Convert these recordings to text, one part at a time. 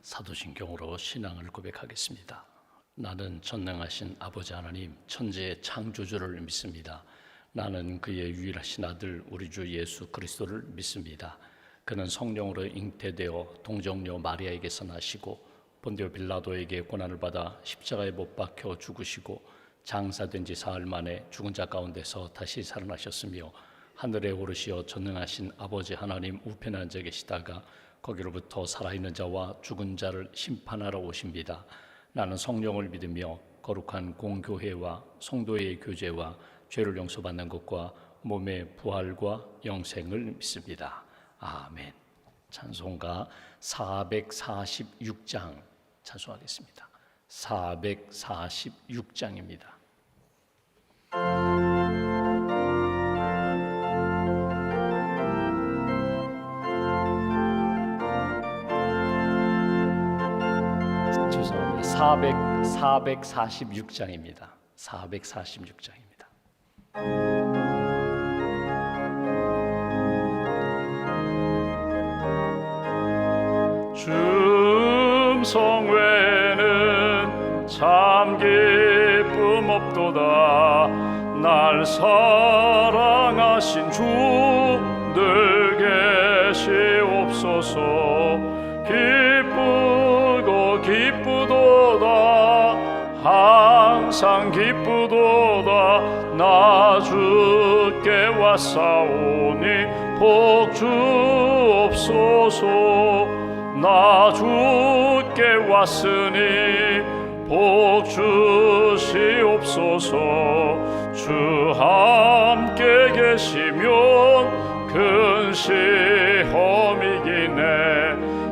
사도신경으로 신앙을 고백하겠습니다. 나는 전능하신 아버지 하나님 천지의 창조주를 믿습니다. 나는 그의 유일하신 아들 우리 주 예수 그리스도를 믿습니다. 그는 성령으로 잉태되어 동정녀 마리아에게서 나시고 본디오 빌라도에게 고난을 받아 십자가에 못 박혀 죽으시고 장사된 지 사흘 만에 죽은 자 가운데서 다시 살아나셨으며 하늘에 오르시어 전능하신 아버지 하나님 우편에 앉아 계시다가 거기로부터 살아있는 자와 죽은 자를 심판하러 오십니다. 나는 성령을 믿으며 거룩한 공교회와 성도의 교제와 죄를 용서받는 것과 몸의 부활과 영생을 믿습니다. 아멘. 찬송가 446장 찬송하겠습니다. 446장입니다. 죄송합니다. 446장입니다. 446장입니다. 춤성 외에는 참 기쁨 없도다. 날 사랑하신 주 늘 계시옵소서. 기쁘고 기쁘도다. 항상 기쁘도다. 나 주께 왔사오니 복 주옵소서. 나 주께 왔으니 복 주시옵소서. 주 함께 계시면 큰 시험이기네.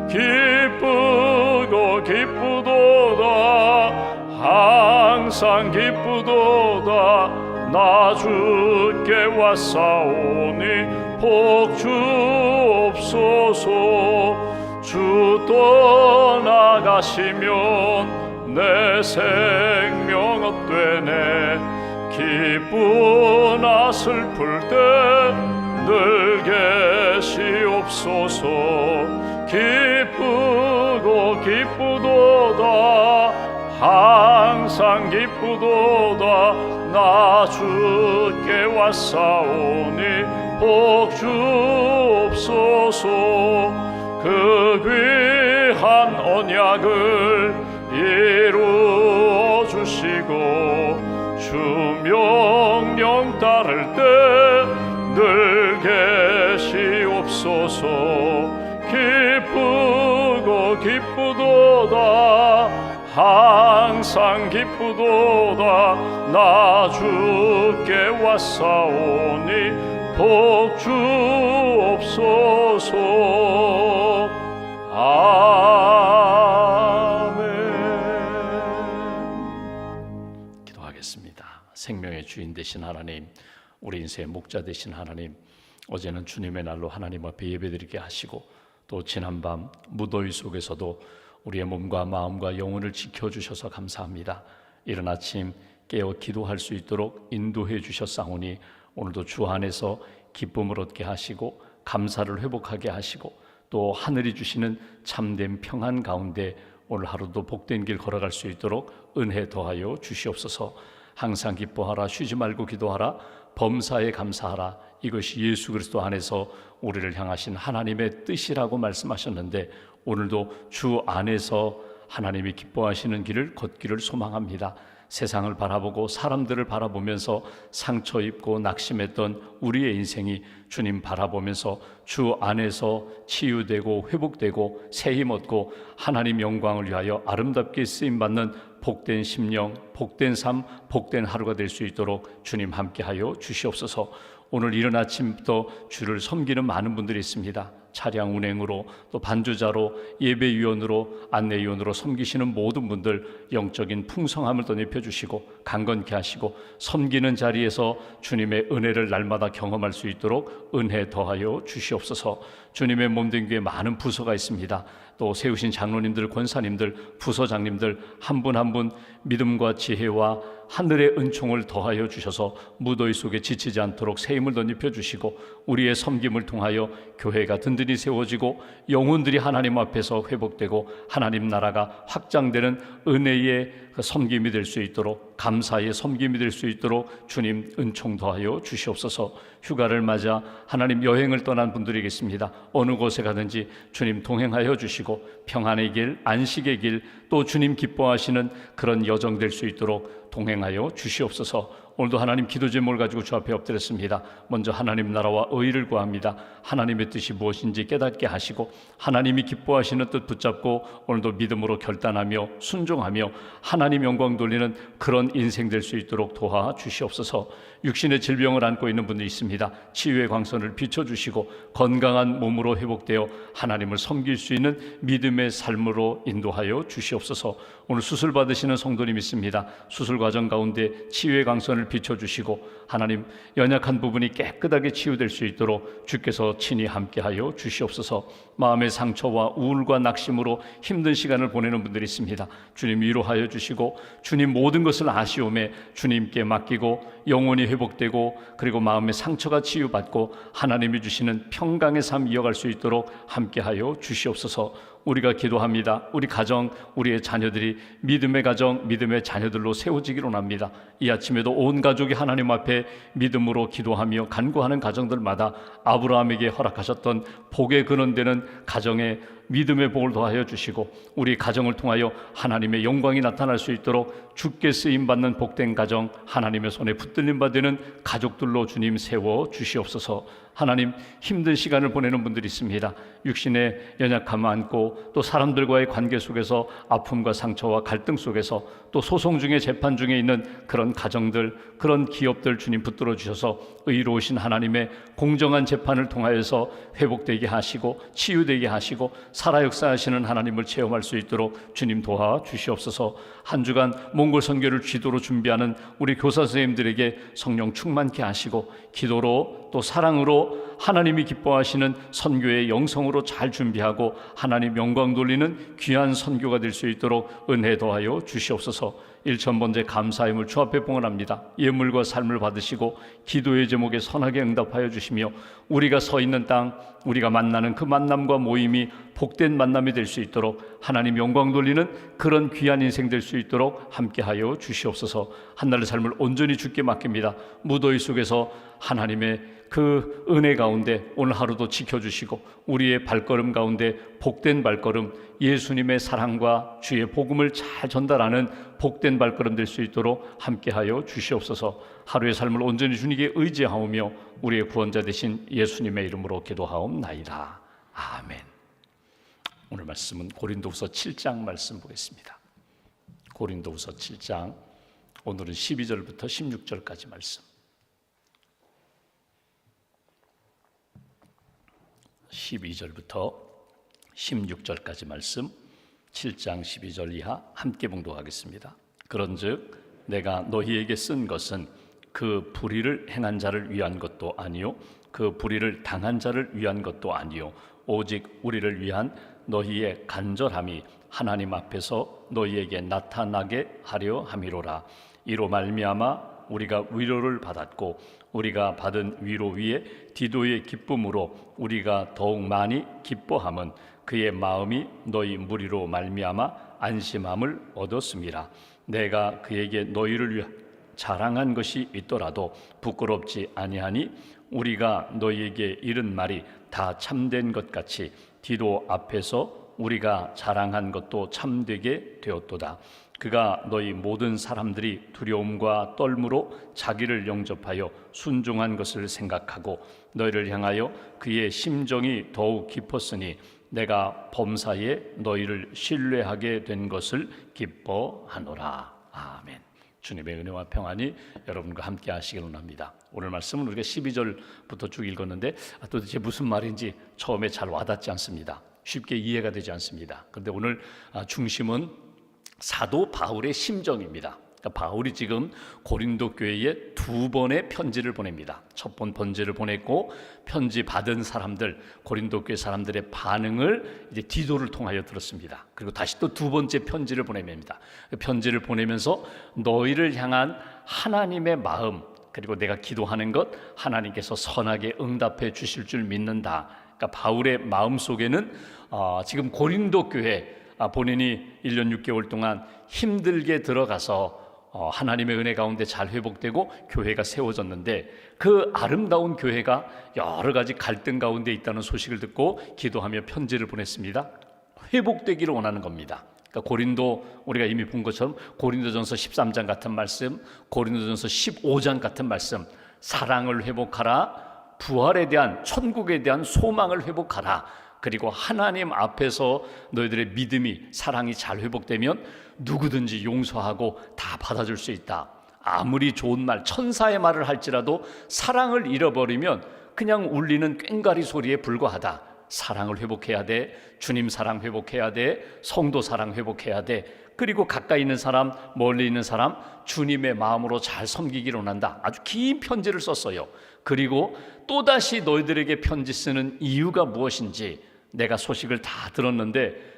기쁘고 기쁘도다. 항상 기쁘도다. 나 주께 왔사오니 복 주옵소서. 주 떠나가시면 내 생명 헛되네. 기쁘나 슬플 때 늘 계시옵소서. 기쁘고 기쁘도다. 항상 기쁘도다. 나 주께 왔사오니 복 주옵소서. 그 귀한 언약을 이루어 주시고 주 명령 따를 때 늘 계시옵소서. 기쁘고 기쁘도다. 항상 기쁘도다. 나 주께 왔사오니 복 주옵소서. 아멘. 기도하겠습니다. 생명의 주인 되신 하나님, 우리 인생의 목자 되신 하나님, 어제는 주님의 날로 하나님 앞에 예배드리게 하시고 또 지난밤 무더위 속에서도 우리의 몸과 마음과 영혼을 지켜주셔서 감사합니다. 이른 아침 깨어 기도할 수 있도록 인도해 주셨사오니 오늘도 주 안에서 기쁨을 얻게 하시고 감사를 회복하게 하시고 또 하늘이 주시는 참된 평안 가운데 오늘 하루도 복된 길 걸어갈 수 있도록 은혜 더하여 주시옵소서. 항상 기뻐하라. 쉬지 말고 기도하라. 범사에 감사하라. 이것이 예수 그리스도 안에서 우리를 향하신 하나님의 뜻이라고 말씀하셨는데 오늘도 주 안에서 하나님이 기뻐하시는 길을 걷기를 소망합니다. 세상을 바라보고 사람들을 바라보면서 상처 입고 낙심했던 우리의 인생이 주님 바라보면서 주 안에서 치유되고 회복되고 새힘 얻고 하나님 영광을 위하여 아름답게 쓰임받는 복된 심령, 복된 삶, 복된 하루가 될 수 있도록 주님 함께하여 주시옵소서. 오늘 이른 아침부터 주를 섬기는 많은 분들이 있습니다. 차량 운행으로 또 반주자로 예배위원으로 안내위원으로 섬기시는 모든 분들 영적인 풍성함을 더 입혀주시고 강건케 하시고 섬기는 자리에서 주님의 은혜를 날마다 경험할 수 있도록 은혜 더하여 주시옵소서. 주님의 몸된 교회에 많은 부서가 있습니다. 또 세우신 장로님들, 권사님들, 부서장님들 한 분 한 분 믿음과 지혜와 하늘의 은총을 더하여 주셔서 무더위 속에 지치지 않도록 새 힘을 덧입혀 주시고 우리의 섬김을 통하여 교회가 든든히 세워지고 영혼들이 하나님 앞에서 회복되고 하나님 나라가 확장되는 은혜의 섬김이 될 수 있도록, 감사의 섬김이 될 수 있도록 주님 은총 더하여 주시옵소서. 휴가를 맞아 하나님 여행을 떠난 분들이 계십니다. 어느 곳에 가든지 주님 동행하여 주시고 평안의 길, 안식의 길, 또 주님 기뻐하시는 그런 여정 될 수 있도록 동행하여 주시옵소서. 오늘도 하나님 기도 제목을 가지고 주 앞에 엎드렸습니다. 먼저 하나님 나라와 의를 구합니다. 하나님의 뜻이 무엇인지 깨닫게 하시고 하나님이 기뻐하시는 뜻 붙잡고 오늘도 믿음으로 결단하며 순종하며 하나님 영광 돌리는 그런 인생 될 수 있도록 도와주시옵소서. 육신의 질병을 안고 있는 분들이 있습니다. 치유의 광선을 비춰주시고 건강한 몸으로 회복되어 하나님을 섬길 수 있는 믿음의 삶으로 인도하여 주시옵소서. 오늘 수술 받으시는 성도님 있습니다. 수술 과정 가운데 치유의 광선을 비춰주시고 하나님 연약한 부분이 깨끗하게 치유될 수 있도록 주께서 친히 함께하여 주시옵소서. 마음의 상처와 우울과 낙심으로 힘든 시간을 보내는 분들이 있습니다. 주님 위로하여 주시고 주님 모든 것을 아시오매 주님께 맡기고 영혼이 회복되고 그리고 마음의 상처가 치유받고 하나님이 주시는 평강의 삶 이어갈 수 있도록 함께하여 주시옵소서. 우리가 기도합니다. 우리 가정, 우리의 자녀들이 믿음의 가정, 믿음의 자녀들로 세워지기로 합니다. 이 아침에도 온 가족이 하나님 앞에 믿음으로 기도하며 간구하는 가정들마다 아브라함에게 허락하셨던 복의 근원되는 가정의 믿음의 복을 더하여 주시고 우리 가정을 통하여 하나님의 영광이 나타날 수 있도록 주께 쓰임받는 복된 가정, 하나님의 손에 붙들림 받는 가족들로 주님 세워 주시옵소서. 하나님 힘든 시간을 보내는 분들이 있습니다. 육신의 연약함을 안고 또 사람들과의 관계 속에서 아픔과 상처와 갈등 속에서 또 소송 중에 재판 중에 있는 그런 가정들, 그런 기업들 주님 붙들어 주셔서 의로우신 하나님의 공정한 재판을 통하여서 회복되게 하시고 치유되게 하시고 살아 역사하시는 하나님을 체험할 수 있도록 주님 도와주시옵소서. 한 주간 몽골 선교를 지도로 준비하는 우리 교사 선생님들에게 성령 충만케 하시고 기도로 또 사랑으로 하나님이 기뻐하시는 선교의 영성으로 잘 준비하고 하나님 영광 돌리는 귀한 선교가 될 수 있도록 은혜 더하여 주시옵소서. 일천번째 감사임을 주 앞에 봉헌합니다. 예물과 삶을 받으시고 기도의 제목에 선하게 응답하여 주시며 우리가 서 있는 땅, 우리가 만나는 그 만남과 모임이 복된 만남이 될 수 있도록 하나님 영광 돌리는 그런 귀한 인생 될 수 있도록 함께하여 주시옵소서. 한날의 삶을 온전히 주께 맡깁니다. 무더위 속에서 하나님의 그 은혜 가운데 오늘 하루도 지켜주시고 우리의 발걸음 가운데 복된 발걸음, 예수님의 사랑과 주의 복음을 잘 전달하는 복된 발걸음 될 수 있도록 함께하여 주시옵소서. 하루의 삶을 온전히 주님께 의지하오며 우리의 구원자 되신 예수님의 이름으로 기도하옵나이다. 아멘. 오늘 말씀은 고린도후서 7장 말씀 보겠습니다. 고린도후서 7장 오늘은 12절부터 16절까지 말씀. 12절부터 16절까지 말씀 7장 12절 이하 함께 봉독하겠습니다. 그런즉 내가 너희에게 쓴 것은 그 불의를 행한 자를 위한 것도 아니요 그 불의를 당한 자를 위한 것도 아니요 오직 우리를 위한 너희의 간절함이 하나님 앞에서 너희에게 나타나게 하려 함이로라. 이로 말미암아 우리가 위로를 받았고 우리가 받은 위로 위에 디도의 기쁨으로 우리가 더욱 많이 기뻐함은 그의 마음이 너희 무리로 말미암아 안심함을 얻었습니다. 내가 그에게 너희를 위해 자랑한 것이 있더라도 부끄럽지 아니하니 우리가 너희에게 이른 말이 다 참된 것 같이 디도 앞에서 우리가 자랑한 것도 참되게 되었도다. 그가 너희 모든 사람들이 두려움과 떨므로 자기를 영접하여 순종한 것을 생각하고 너희를 향하여 그의 심정이 더욱 깊었으니 내가 범사에 너희를 신뢰하게 된 것을 기뻐하노라. 아멘. 주님의 은혜와 평안이 여러분과 함께 하시길 원합니다. 오늘 말씀은 우리가 12절부터 쭉 읽었는데 도대체 무슨 말인지 처음에 잘 와닿지 않습니다. 쉽게 이해가 되지 않습니다. 그런데 오늘 중심은 사도 바울의 심정입니다. 그러니까 바울이 지금 고린도 교회에 두 번의 편지를 보냅니다. 첫 번 편지를 보냈고 편지 받은 사람들, 고린도 교회 사람들의 반응을 이제 디도를 통하여 들었습니다. 그리고 다시 또 두 번째 편지를 보냅니다. 그 편지를 보내면서 너희를 향한 하나님의 마음, 그리고 내가 기도하는 것 하나님께서 선하게 응답해 주실 줄 믿는다. 그러니까 바울의 마음 속에는 지금 고린도 교회 본인이 1년 6개월 동안 힘들게 들어가서 하나님의 은혜 가운데 잘 회복되고 교회가 세워졌는데 그 아름다운 교회가 여러 가지 갈등 가운데 있다는 소식을 듣고 기도하며 편지를 보냈습니다. 회복되기를 원하는 겁니다. 그러니까 고린도, 우리가 이미 본 것처럼 고린도전서 13장 같은 말씀, 고린도전서 15장 같은 말씀, 사랑을 회복하라, 부활에 대한, 천국에 대한 소망을 회복하라, 그리고 하나님 앞에서 너희들의 믿음이, 사랑이 잘 회복되면 누구든지 용서하고 다 받아줄 수 있다. 아무리 좋은 말, 천사의 말을 할지라도 사랑을 잃어버리면 그냥 울리는 꽹과리 소리에 불과하다. 사랑을 회복해야 돼. 주님 사랑 회복해야 돼. 성도 사랑 회복해야 돼. 그리고 가까이 있는 사람, 멀리 있는 사람 주님의 마음으로 잘 섬기기를 원한다. 아주 긴 편지를 썼어요. 그리고 또다시 너희들에게 편지 쓰는 이유가 무엇인지 내가 소식을 다 들었는데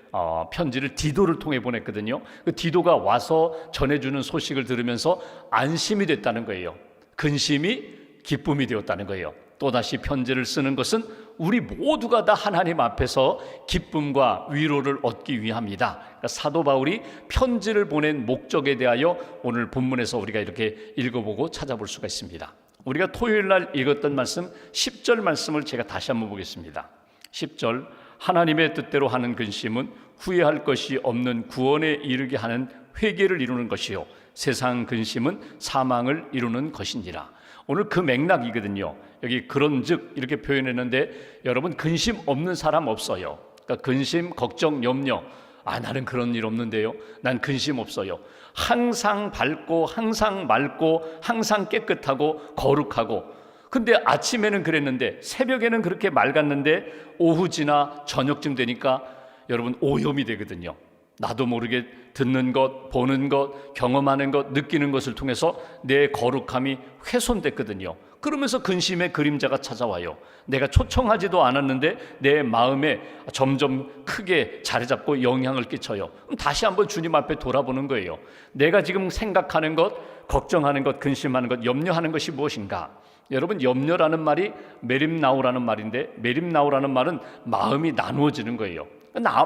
편지를 디도를 통해 보냈거든요. 그 디도가 와서 전해주는 소식을 들으면서 안심이 됐다는 거예요. 근심이 기쁨이 되었다는 거예요. 또다시 편지를 쓰는 것은 우리 모두가 다 하나님 앞에서 기쁨과 위로를 얻기 위함이다. 그러니까 사도 바울이 편지를 보낸 목적에 대하여 오늘 본문에서 우리가 이렇게 읽어보고 찾아볼 수가 있습니다. 우리가 토요일 날 읽었던 말씀 10절 말씀을 제가 다시 한번 보겠습니다. 10절, 하나님의 뜻대로 하는 근심은 후회할 것이 없는 구원에 이르게 하는 회개를 이루는 것이요 세상 근심은 사망을 이루는 것이니라. 오늘 그 맥락이거든요. 여기 그런즉 이렇게 표현했는데 여러분 근심 없는 사람 없어요. 그러니까 근심, 걱정, 염려, 나는 그런 일 없는데요. 난 근심 없어요. 항상 밝고 항상 맑고 항상 깨끗하고 거룩하고, 근데 아침에는 그랬는데 새벽에는 그렇게 맑았는데 오후 지나 저녁쯤 되니까 여러분 오염이 되거든요. 나도 모르게 듣는 것, 보는 것, 경험하는 것, 느끼는 것을 통해서 내 거룩함이 훼손됐거든요. 그러면서 근심의 그림자가 찾아와요. 내가 초청하지도 않았는데 내 마음에 점점 크게 자리 잡고 영향을 끼쳐요. 그럼 다시 한번 주님 앞에 돌아보는 거예요. 내가 지금 생각하는 것, 걱정하는 것, 근심하는 것, 염려하는 것이 무엇인가? 여러분, 염려라는 말이 메림나우라는 말인데, 메림나우라는 말은 마음이 나누어지는 거예요.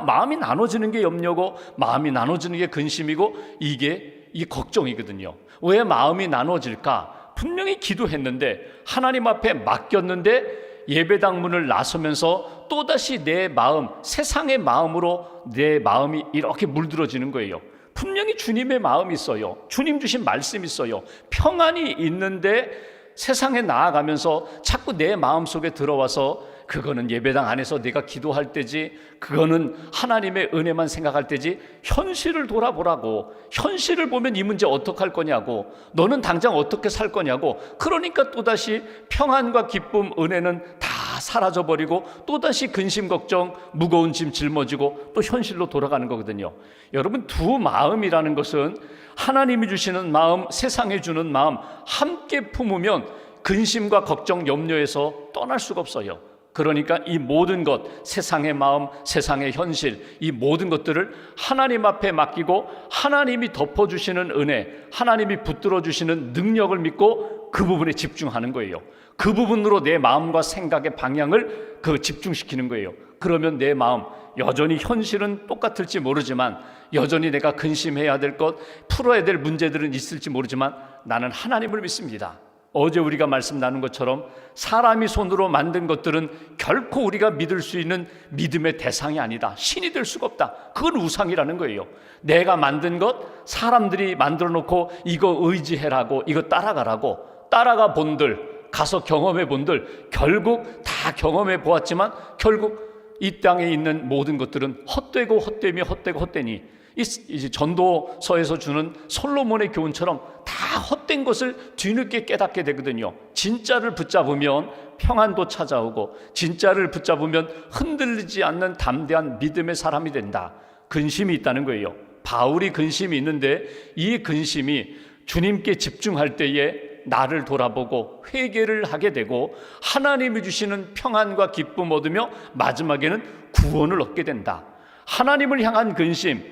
마음이 나눠지는 게 염려고 마음이 나눠지는 게 근심이고 이게 걱정이거든요. 왜 마음이 나눠질까? 분명히 기도했는데 하나님 앞에 맡겼는데 예배당 문을 나서면서 또다시 내 마음, 세상의 마음으로 내 마음이 이렇게 물들어지는 거예요. 분명히 주님의 마음이 있어요. 주님 주신 말씀이 있어요. 평안이 있는데 세상에 나아가면서 자꾸 내 마음속에 들어와서 그거는 예배당 안에서 내가 기도할 때지, 그거는 하나님의 은혜만 생각할 때지, 현실을 돌아보라고. 현실을 보면 이 문제 어떡할 거냐고, 너는 당장 어떻게 살 거냐고. 그러니까 또다시 평안과 기쁨, 은혜는 다 사라져버리고 또다시 근심, 걱정, 무거운 짐 짊어지고 또 현실로 돌아가는 거거든요. 여러분, 두 마음이라는 것은 하나님이 주시는 마음, 세상에 주는 마음 함께 품으면 근심과 걱정, 염려에서 떠날 수가 없어요. 그러니까 이 모든 것, 세상의 마음, 세상의 현실, 이 모든 것들을 하나님 앞에 맡기고 하나님이 덮어주시는 은혜, 하나님이 붙들어 주시는 능력을 믿고 그 부분에 집중하는 거예요. 그 부분으로 내 마음과 생각의 방향을 집중시키는 거예요. 그러면 내 마음, 여전히 현실은 똑같을지 모르지만, 여전히 내가 근심해야 될 것, 풀어야 될 문제들은 있을지 모르지만 나는 하나님을 믿습니다. 어제 우리가 말씀 나눈 것처럼 사람이 손으로 만든 것들은 결코 우리가 믿을 수 있는 믿음의 대상이 아니다. 신이 될 수가 없다. 그건 우상이라는 거예요. 내가 만든 것, 사람들이 만들어 놓고 이거 의지해라고, 이거 따라가라고, 따라가 본들, 가서 경험해 본들 결국 다 경험해 보았지만 결국 이 땅에 있는 모든 것들은 헛되고 헛되며 헛되고 헛되니, 이 전도서에서 주는 솔로몬의 교훈처럼 다 헛된 것을 뒤늦게 깨닫게 되거든요. 진짜를 붙잡으면 평안도 찾아오고, 진짜를 붙잡으면 흔들리지 않는 담대한 믿음의 사람이 된다. 근심이 있다는 거예요. 바울이 근심이 있는데 이 근심이 주님께 집중할 때에 나를 돌아보고 회개를 하게 되고 하나님이 주시는 평안과 기쁨 얻으며 마지막에는 구원을 얻게 된다. 하나님을 향한 근심,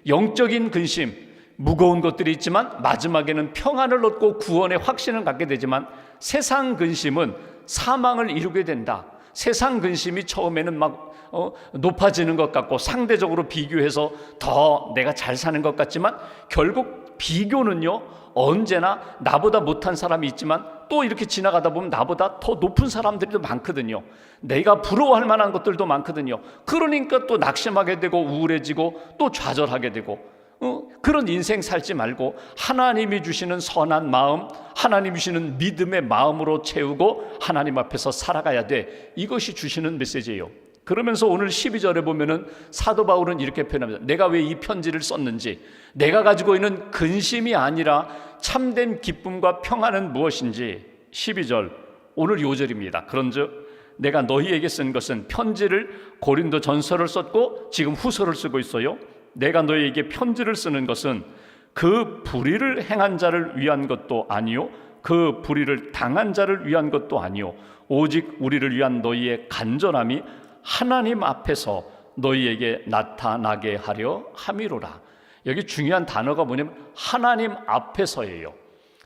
영적인 근심, 무거운 것들이 있지만 마지막에는 평안을 얻고 구원의 확신을 갖게 되지만 세상 근심은 사망을 이루게 된다. 세상 근심이 처음에는 막 높아지는 것 같고 상대적으로 비교해서 더 내가 잘 사는 것 같지만 결국 비교는요, 언제나 나보다 못한 사람이 있지만 또 이렇게 지나가다 보면 나보다 더 높은 사람들이 많거든요. 내가 부러워할 만한 것들도 많거든요. 그러니까 또 낙심하게 되고 우울해지고 또 좌절하게 되고 그런 인생 살지 말고 하나님이 주시는 선한 마음, 하나님이 주시는 믿음의 마음으로 채우고 하나님 앞에서 살아가야 돼. 이것이 주시는 메시지예요. 그러면서 오늘 12절에 보면은 사도 바울은 이렇게 표현합니다. 내가 왜 이 편지를 썼는지, 내가 가지고 있는 근심이 아니라 참된 기쁨과 평안은 무엇인지. 12절 오늘 요절입니다. 그런즉 내가 너희에게 쓴 것은 편지를 고린도 전서를 썼고 지금 후서를 쓰고 있어요. 내가 너희에게 편지를 쓰는 것은 그 불의를 행한 자를 위한 것도 아니요 그 불의를 당한 자를 위한 것도 아니요 오직 우리를 위한 너희의 간절함이 하나님 앞에서 너희에게 나타나게 하려 함이로라. 여기 중요한 단어가 뭐냐면 하나님 앞에서예요.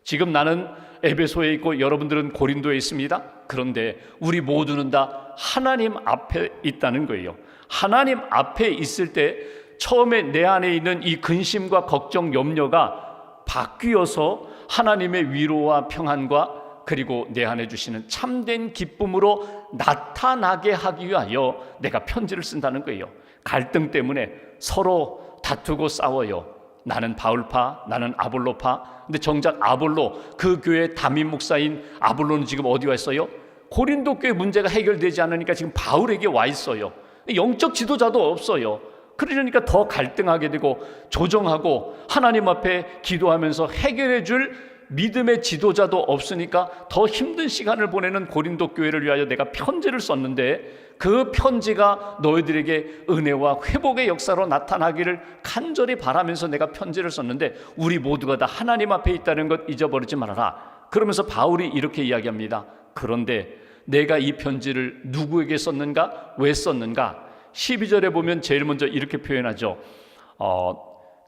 지금 나는 에베소에 있고 여러분들은 고린도에 있습니다. 그런데 우리 모두는 다 하나님 앞에 있다는 거예요. 하나님 앞에 있을 때 처음에 내 안에 있는 이 근심과 걱정, 염려가 바뀌어서 하나님의 위로와 평안과 그리고 내 안에 주시는 참된 기쁨으로 나타나게 하기 위하여 내가 편지를 쓴다는 거예요. 갈등 때문에 서로 다투고 싸워요. 나는 바울파, 나는 아볼로파. 근데 정작 아볼로, 그 교회 담임 목사인 아볼로는 지금 어디 와 있어요? 고린도 교회 문제가 해결되지 않으니까 지금 바울에게 와 있어요. 영적 지도자도 없어요. 그러니까 더 갈등하게 되고 조정하고 하나님 앞에 기도하면서 해결해 줄 믿음의 지도자도 없으니까 더 힘든 시간을 보내는 고린도 교회를 위하여 내가 편지를 썼는데 그 편지가 너희들에게 은혜와 회복의 역사로 나타나기를 간절히 바라면서 내가 편지를 썼는데 우리 모두가 다 하나님 앞에 있다는 것 잊어버리지 말아라. 그러면서 바울이 이렇게 이야기합니다. 그런데 내가 이 편지를 누구에게 썼는가? 왜 썼는가? 12절에 보면 제일 먼저 이렇게 표현하죠.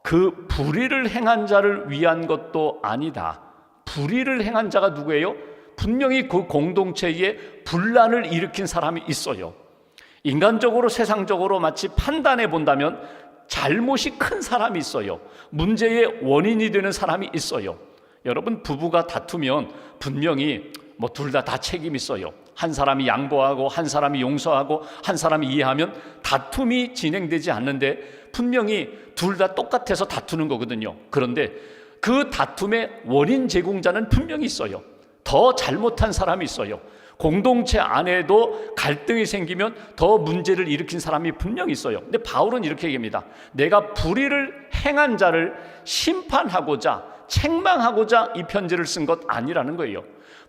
그 불의를 행한 자를 위한 것도 아니다. 불의를 행한 자가 누구예요? 분명히 그 공동체에 분란을 일으킨 사람이 있어요. 인간적으로 세상적으로 마치 판단해 본다면 잘못이 큰 사람이 있어요. 문제의 원인이 되는 사람이 있어요. 여러분, 부부가 다투면 분명히 둘 다 책임 있어요. 한 사람이 양보하고 한 사람이 용서하고 한 사람이 이해하면 다툼이 진행되지 않는데 분명히 둘 다 똑같아서 다투는 거거든요. 그런데 그 다툼의 원인 제공자는 분명히 있어요. 더 잘못한 사람이 있어요. 공동체 안에도 갈등이 생기면 더 문제를 일으킨 사람이 분명히 있어요. 근데 바울은 이렇게 얘기합니다. 내가 불의를 행한 자를 심판하고자 책망하고자 이 편지를 쓴 것 아니라는 거예요.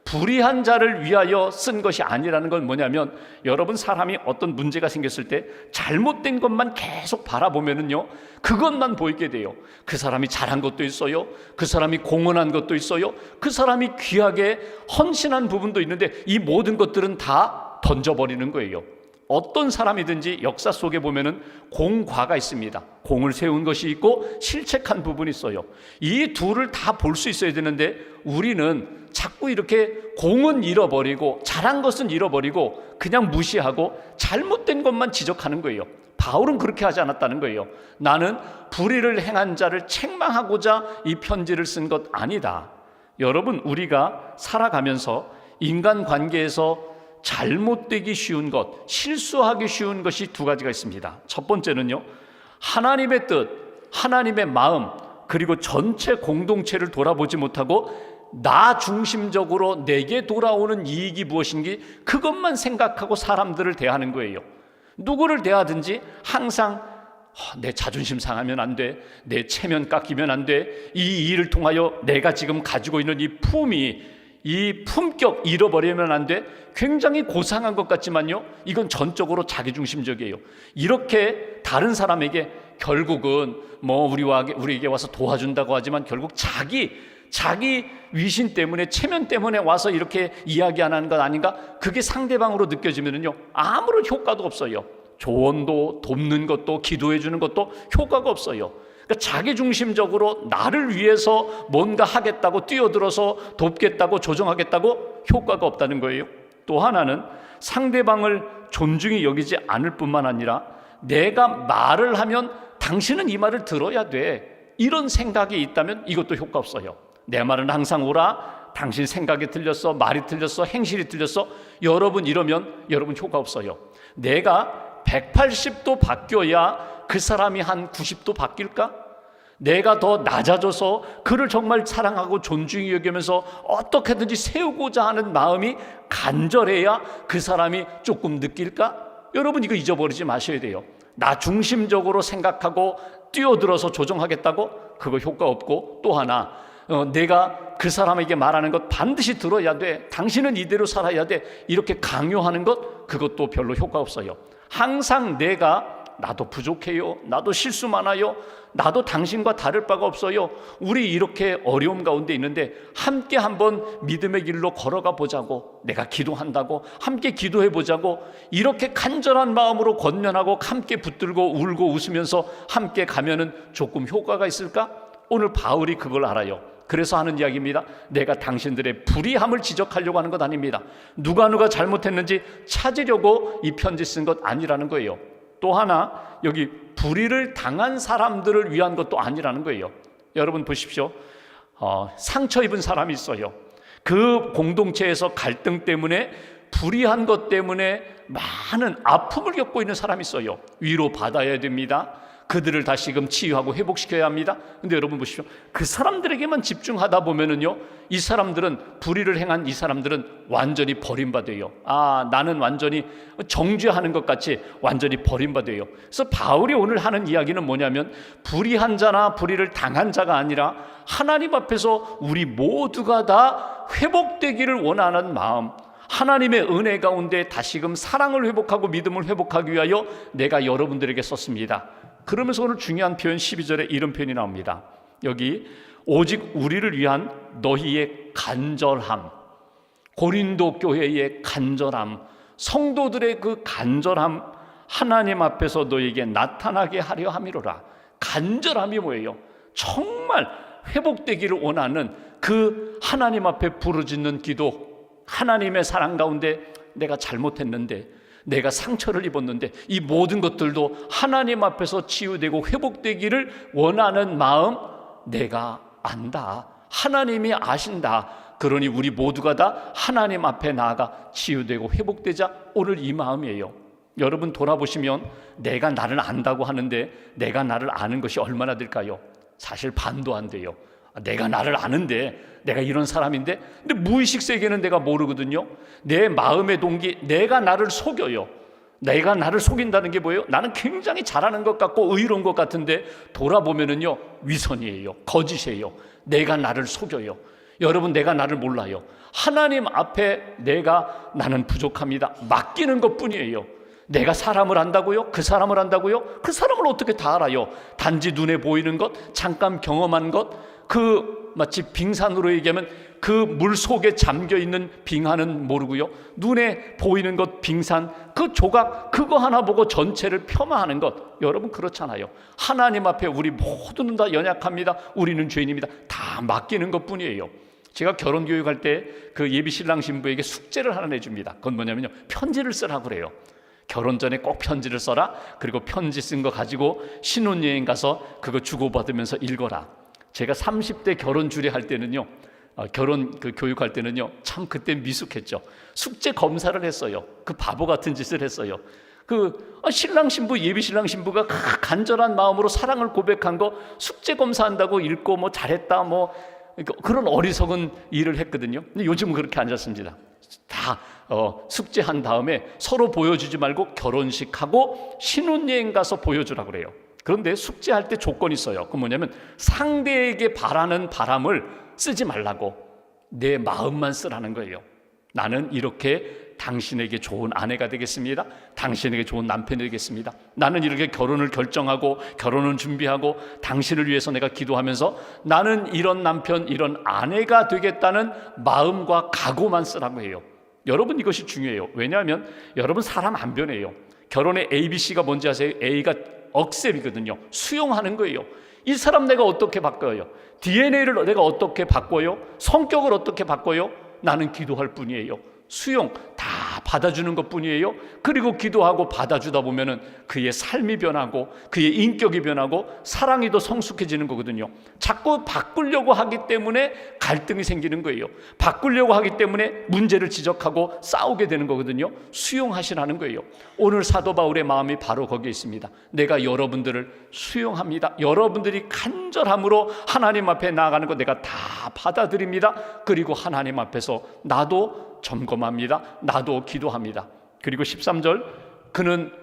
불의한 자를 위하여 쓴 것이 아니라는 건 뭐냐면 여러분, 사람이 어떤 문제가 생겼을 때 잘못된 것만 계속 바라보면은요 그것만 보이게 돼요. 그 사람이 잘한 것도 있어요. 그 사람이 공헌한 것도 있어요. 그 사람이 귀하게 헌신한 부분도 있는데 이 모든 것들은 다 던져버리는 거예요. 어떤 사람이든지 역사 속에 보면은 공과가 있습니다. 공을 세운 것이 있고 실책한 부분이 있어요. 이 둘을 다 볼 수 있어야 되는데 우리는 자꾸 이렇게 공은 잃어버리고 잘한 것은 잃어버리고 그냥 무시하고 잘못된 것만 지적하는 거예요. 바울은 그렇게 하지 않았다는 거예요. 나는 불의를 행한 자를 책망하고자 이 편지를 쓴 것 아니다. 여러분, 우리가 살아가면서 인간관계에서 잘못되기 쉬운 것, 실수하기 쉬운 것이 두 가지가 있습니다. 첫 번째는요, 하나님의 뜻, 하나님의 마음, 그리고 전체 공동체를 돌아보지 못하고 나 중심적으로 내게 돌아오는 이익이 무엇인지 그것만 생각하고 사람들을 대하는 거예요. 누구를 대하든지 항상 내 자존심 상하면 안 돼, 내 체면 깎이면 안 돼, 이 일을 통하여 내가 지금 가지고 있는 이 품위, 이 품격 잃어버리면 안 돼. 굉장히 고상한 것 같지만요, 이건 전적으로 자기중심적이에요. 이렇게 다른 사람에게 결국은 우리에게 와서 도와준다고 하지만 결국 자기 자기 위신 때문에, 체면 때문에 와서 이렇게 이야기 안 하는 것 아닌가? 그게 상대방으로 느껴지면은요, 아무런 효과도 없어요. 조언도, 돕는 것도, 기도해 주는 것도 효과가 없어요. 그러니까 자기중심적으로 나를 위해서 뭔가 하겠다고 뛰어들어서 돕겠다고 조정하겠다고 효과가 없다는 거예요. 또 하나는 상대방을 존중히 여기지 않을 뿐만 아니라 내가 말을 하면 당신은 이 말을 들어야 돼, 이런 생각이 있다면 이것도 효과 없어요. 내 말은 항상 옳아, 당신 생각이 틀렸어, 말이 틀렸어, 행실이 틀렸어, 여러분 이러면 여러분 효과 없어요. 내가 180도 바뀌어야 그 사람이 한 90도 바뀔까? 내가 더 낮아져서 그를 정말 사랑하고 존중히 여기면서 어떻게든지 세우고자 하는 마음이 간절해야 그 사람이 조금 느낄까? 여러분 이거 잊어버리지 마셔야 돼요. 나 중심적으로 생각하고 뛰어들어서 조정하겠다고? 그거 효과 없고, 또 하나 내가 그 사람에게 말하는 것 반드시 들어야 돼, 당신은 이대로 살아야 돼, 이렇게 강요하는 것, 그것도 별로 효과 없어요. 항상 내가 나도 부족해요, 나도 실수 많아요, 나도 당신과 다를 바가 없어요, 우리 이렇게 어려움 가운데 있는데 함께 한번 믿음의 길로 걸어가 보자고, 내가 기도한다고 함께 기도해 보자고, 이렇게 간절한 마음으로 권면하고 함께 붙들고 울고 웃으면서 함께 가면은 조금 효과가 있을까? 오늘 바울이 그걸 알아요. 그래서 하는 이야기입니다. 내가 당신들의 불의함을 지적하려고 하는 것 아닙니다. 누가 잘못했는지 찾으려고 이 편지 쓴 것 아니라는 거예요. 또 하나, 여기 불의를 당한 사람들을 위한 것도 아니라는 거예요. 여러분 보십시오. 상처 입은 사람이 있어요. 그 공동체에서 갈등 때문에, 불의한 것 때문에 많은 아픔을 겪고 있는 사람이 있어요. 위로 받아야 됩니다. 그들을 다시금 치유하고 회복시켜야 합니다. 근데 여러분 보십시오. 그 사람들에게만 집중하다 보면은요, 이 사람들은, 불의를 행한 이 사람들은 완전히 버림받아요. 나는 완전히 정죄하는 것 같이 완전히 버림받아요. 그래서 바울이 오늘 하는 이야기는 뭐냐면, 불의한 자나 불의를 당한 자가 아니라 하나님 앞에서 우리 모두가 다 회복되기를 원하는 마음, 하나님의 은혜 가운데 다시금 사랑을 회복하고 믿음을 회복하기 위하여 내가 여러분들에게 썼습니다. 그러면서 오늘 중요한 표현 12절에 이런 표현이 나옵니다. 여기 오직 우리를 위한 너희의 간절함, 고린도 교회의 간절함, 성도들의 그 간절함, 하나님 앞에서 너희에게 나타나게 하려 함이로라. 간절함이 뭐예요? 정말 회복되기를 원하는 그 하나님 앞에 부르짖는 기도, 하나님의 사랑 가운데 내가 잘못했는데, 내가 상처를 입었는데 이 모든 것들도 하나님 앞에서 치유되고 회복되기를 원하는 마음, 내가 안다, 하나님이 아신다. 그러니 우리 모두가 다 하나님 앞에 나아가 치유되고 회복되자. 오늘 이 마음이에요. 여러분 돌아보시면 내가 나를 안다고 하는데 내가 나를 아는 것이 얼마나 될까요? 사실 반도 안 돼요. 내가 나를 아는데, 내가 이런 사람인데, 근데 무의식 세계는 내가 모르거든요. 내 마음의 동기, 내가 나를 속여요. 내가 나를 속인다는 게 뭐예요? 나는 굉장히 잘하는 것 같고 의로운 것 같은데 돌아보면은요, 위선이에요, 거짓이에요. 내가 나를 속여요. 여러분, 내가 나를 몰라요. 하나님 앞에 나는 부족합니다, 맡기는 것뿐이에요. 내가 사람을 안다고요? 그 사람을 안다고요? 그 사람을 어떻게 다 알아요? 단지 눈에 보이는 것, 잠깐 경험한 것, 마치 빙산으로 얘기하면 그 물 속에 잠겨있는 빙하는 모르고요, 눈에 보이는 것, 빙산, 그 조각, 그거 하나 보고 전체를 폄하하는 것. 여러분 그렇잖아요. 하나님 앞에 우리 모두는 다 연약합니다. 우리는 죄인입니다. 다 맡기는 것뿐이에요. 제가 결혼교육할 때 그 예비신랑 신부에게 숙제를 하나 내줍니다. 그건 뭐냐면요, 편지를 쓰라고 그래요. 결혼 전에 꼭 편지를 써라. 그리고 편지 쓴 거 가지고 신혼여행 가서 그거 주고받으면서 읽어라. 제가 30대 결혼 주례할 때는요, 결혼 교육할 때는요, 참 그때 미숙했죠. 숙제 검사를 했어요. 그 바보 같은 짓을 했어요. 신랑 신부, 예비 신랑 신부가 간절한 마음으로 사랑을 고백한 거 숙제 검사한다고 읽고 잘했다 그런 어리석은 일을 했거든요. 근데 요즘은 그렇게 안 됐습니다. 다 숙제한 다음에 서로 보여주지 말고 결혼식하고 신혼여행 가서 보여주라고 그래요. 그런데 숙제할 때 조건이 있어요. 그 뭐냐면 상대에게 바라는 바람을 쓰지 말라고, 내 마음만 쓰라는 거예요. 나는 이렇게 당신에게 좋은 아내가 되겠습니다. 당신에게 좋은 남편이 되겠습니다. 나는 이렇게 결혼을 결정하고 결혼을 준비하고 당신을 위해서 내가 기도하면서 나는 이런 남편, 이런 아내가 되겠다는 마음과 각오만 쓰라고 해요. 여러분, 이것이 중요해요. 왜냐하면 여러분, 사람 안 변해요. 결혼의 ABC가 뭔지 아세요? A가 억셉이거든요. 수용하는 거예요. 이 사람 내가 어떻게 바꿔요? DNA를 내가 어떻게 바꿔요? 성격을 어떻게 바꿔요? 나는 기도할 뿐이에요. 수용, 다 받아주는 것 뿐이에요. 그리고 기도하고 받아주다 보면은 그의 삶이 변하고 그의 인격이 변하고 사랑이 더 성숙해지는 거거든요. 자꾸 바꾸려고 하기 때문에 갈등이 생기는 거예요. 바꾸려고 하기 때문에 문제를 지적하고 싸우게 되는 거거든요. 수용하시라는 거예요. 오늘 사도 바울의 마음이 바로 거기에 있습니다. 내가 여러분들을 수용합니다. 여러분들이 간절함으로 하나님 앞에 나아가는 거 내가 다 받아들입니다. 그리고 하나님 앞에서 나도 점검합니다. 나도 기도합니다. 그리고 13절, 그는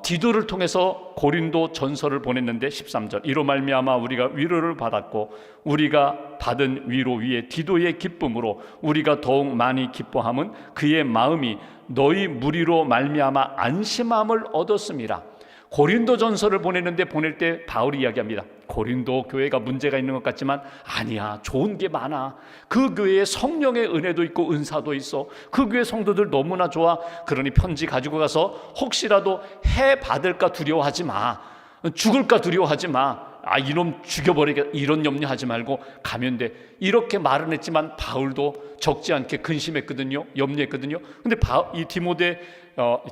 디도를 통해서 고린도 전서를 보냈는데 13절, 이로 말미암아 우리가 위로를 받았고 우리가 받은 위로 위에 디도의 기쁨으로 우리가 더욱 많이 기뻐함은 그의 마음이 너희 무리로 말미암아 안심함을 얻었습니다. 고린도 전서를 보냈는데 보낼 때 바울이 이야기합니다. 고린도 교회가 문제가 있는 것 같지만 아니야, 좋은 게 많아. 그 교회에 성령의 은혜도 있고 은사도 있어. 그 교회 성도들 너무나 좋아. 그러니 편지 가지고 가서 혹시라도 해 받을까 두려워하지 마. 죽을까 두려워하지 마. 이놈 죽여버리겠다, 이런 염려하지 말고 가면 돼. 이렇게 말은 했지만 바울도 적지 않게 근심했거든요. 염려했거든요. 근데 이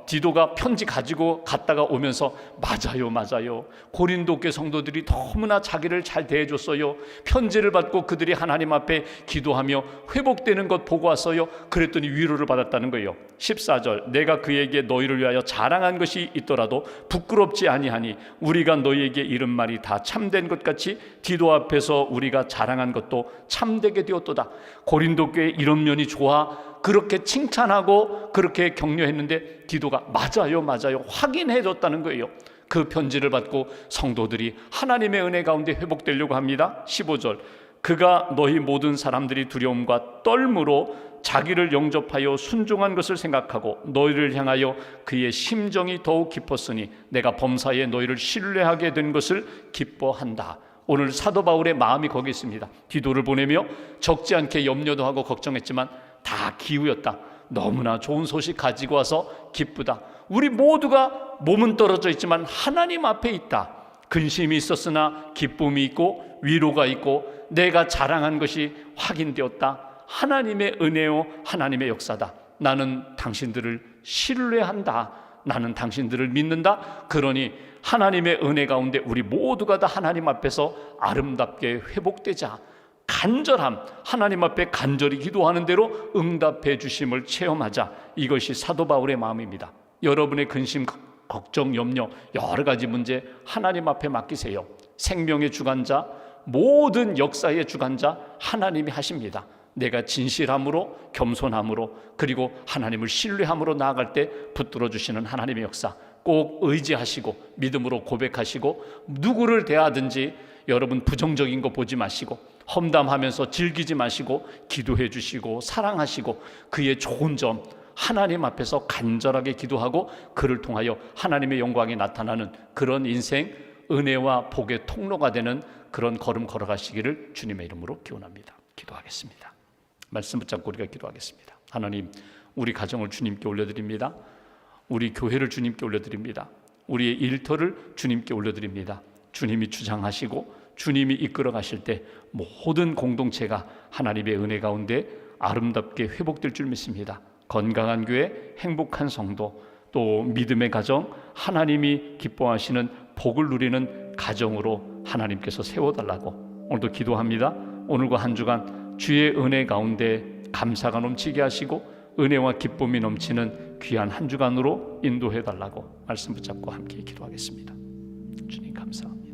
디도가 편지 가지고 갔다가 오면서 맞아요. 고린도 교회 성도들이 너무나 자기를 잘 대해줬어요. 편지를 받고 그들이 하나님 앞에 기도하며 회복되는 것 보고 왔어요. 그랬더니 위로를 받았다는 거예요. 14절, 내가 그에게 너희를 위하여 자랑한 것이 있더라도 부끄럽지 아니하니 우리가 너희에게 이른 말이 다 참된 것 같이 디도 앞에서 우리가 자랑한 것도 참되게 되었도다. 고린도 교회 이런 면이 좋아. 그렇게 칭찬하고 그렇게 격려했는데 디도가 맞아요 확인해줬다는 거예요. 그 편지를 받고 성도들이 하나님의 은혜 가운데 회복되려고 합니다. 15절, 그가 너희 모든 사람들이 두려움과 떨므로 자기를 영접하여 순종한 것을 생각하고 너희를 향하여 그의 심정이 더욱 깊었으니 내가 범사에 너희를 신뢰하게 된 것을 기뻐한다. 오늘 사도 바울의 마음이 거기 있습니다. 디도를 보내며 적지 않게 염려도 하고 걱정했지만 다 기우였다. 너무나 좋은 소식 가지고 와서 기쁘다. 우리 모두가 몸은 떨어져 있지만 하나님 앞에 있다. 근심이 있었으나 기쁨이 있고 위로가 있고 내가 자랑한 것이 확인되었다. 하나님의 은혜요, 하나님의 역사다. 나는 당신들을 신뢰한다. 나는 당신들을 믿는다. 그러니 하나님의 은혜 가운데 우리 모두가 다 하나님 앞에서 아름답게 회복되자. 간절함, 하나님 앞에 간절히 기도하는 대로 응답해 주심을 체험하자. 이것이 사도 바울의 마음입니다. 여러분의 근심, 걱정, 염려, 여러 가지 문제 하나님 앞에 맡기세요. 생명의 주관자, 모든 역사의 주관자 하나님이 하십니다. 내가 진실함으로, 겸손함으로, 그리고 하나님을 신뢰함으로 나아갈 때 붙들어 주시는 하나님의 역사 꼭 의지하시고 믿음으로 고백하시고, 누구를 대하든지 여러분 부정적인 거 보지 마시고 험담하면서 즐기지 마시고 기도해 주시고 사랑하시고 그의 좋은 점 하나님 앞에서 간절하게 기도하고 그를 통하여 하나님의 영광이 나타나는 그런 인생, 은혜와 복의 통로가 되는 그런 걸음 걸어가시기를 주님의 이름으로 기원합니다. 기도하겠습니다. 말씀 붙잡고 우리가 기도하겠습니다. 하나님, 우리 가정을 주님께 올려드립니다. 우리 교회를 주님께 올려드립니다. 우리의 일터를 주님께 올려드립니다. 주님이 주장하시고 주님이 이끌어 가실 때 모든 공동체가 하나님의 은혜 가운데 아름답게 회복될 줄 믿습니다. 건강한 교회, 행복한 성도, 또 믿음의 가정, 하나님이 기뻐하시는 복을 누리는 가정으로 하나님께서 세워달라고 오늘도 기도합니다. 오늘과 한 주간 주의 은혜 가운데 감사가 넘치게 하시고 은혜와 기쁨이 넘치는 귀한 한 주간으로 인도해달라고 말씀 붙잡고 함께 기도하겠습니다. 주님 감사합니다.